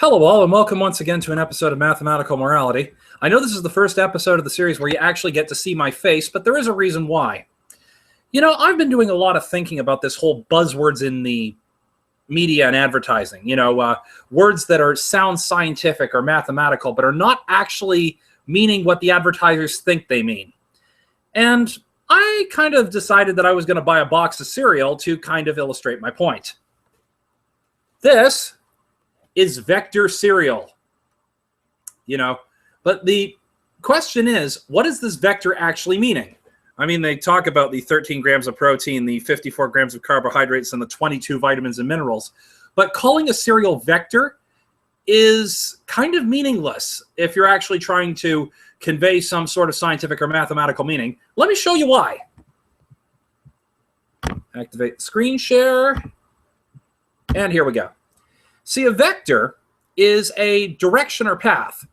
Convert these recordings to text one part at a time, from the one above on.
Hello all, and welcome once again to an episode of Mathematical Morality. I know this is the first episode of the series where you actually get to see my face, but there is a reason why. You know, I've been doing a lot of thinking about this whole buzzwords in the media and advertising. Words that sound scientific or mathematical, but are not actually meaning what the advertisers think they mean. And I kind of decided that I was going to buy a box of cereal to kind of illustrate my point. This is vector cereal, but the question is, what is this vector actually meaning? I mean, they talk about the 13 grams of protein, the 54 grams of carbohydrates, and the 22 vitamins and minerals, but calling a cereal vector is kind of meaningless if you're actually trying to convey some sort of scientific or mathematical meaning. Let me show you why. Activate screen share, and here we go. See, a vector is a direction or path.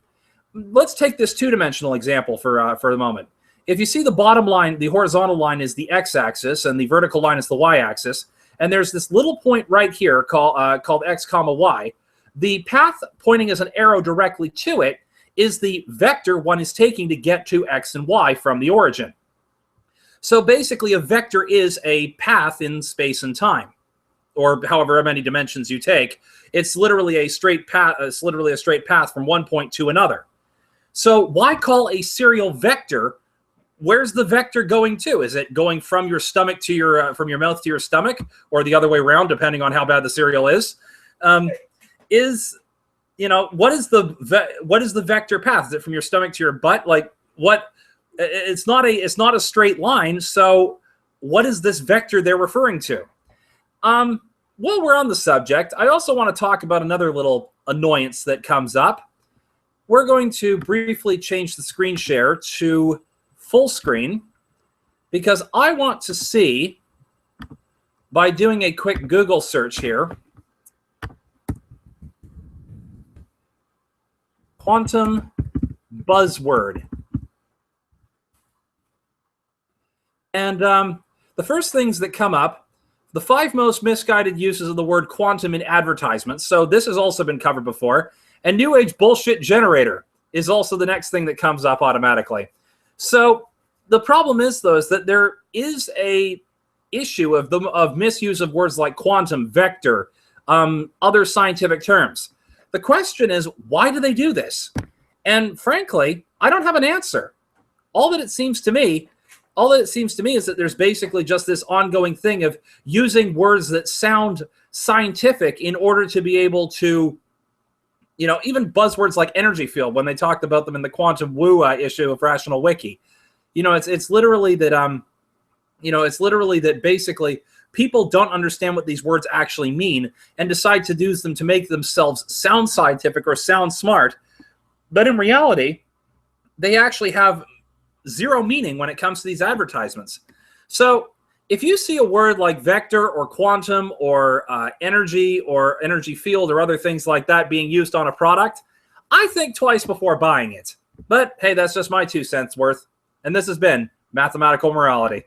Let's take this two-dimensional example for the moment. If you see the bottom line, the horizontal line is the x-axis, and the vertical line is the y-axis, and there's this little point right here called x comma y. The path pointing as an arrow directly to it is the vector one is taking to get to x and y from the origin. So basically, a vector is a path in space and time, or however many dimensions you take. It's literally a straight path. It's literally a straight path from one point to another. So why call a cereal vector? Where's the vector going to? Is it going from your stomach to your from your mouth to your stomach, or the other way around, depending on how bad the cereal is? What is the vector path? Is it from your stomach to your butt? Like what? It's not a straight line. So what is this vector they're referring to? While we're on the subject, I also want to talk about another little annoyance that comes up. We're going to briefly change the screen share to full screen because I want to see, by doing a quick Google search here, quantum buzzword. And the first things that come up, the 5 most misguided uses of the word quantum in advertisements. So this has also been covered before. And New Age bullshit generator is also the next thing that comes up automatically. So the problem is, though, is that there is a issue of misuse of words like quantum, vector, other scientific terms. The question is, why do they do this? And frankly, I don't have an answer. All that it seems to me is that there's basically just this ongoing thing of using words that sound scientific in order to be able to, even buzzwords like energy field, when they talked about them in the quantum woo issue of Rational Wiki. It's literally that, that basically people don't understand what these words actually mean and decide to use them to make themselves sound scientific or sound smart. But in reality, they actually have zero meaning when it comes to these advertisements. So if you see a word like vector or quantum or energy field or other things like that being used on a product, I think twice before buying it. But hey, that's just my 2 cents worth. And this has been Mathematical Morality.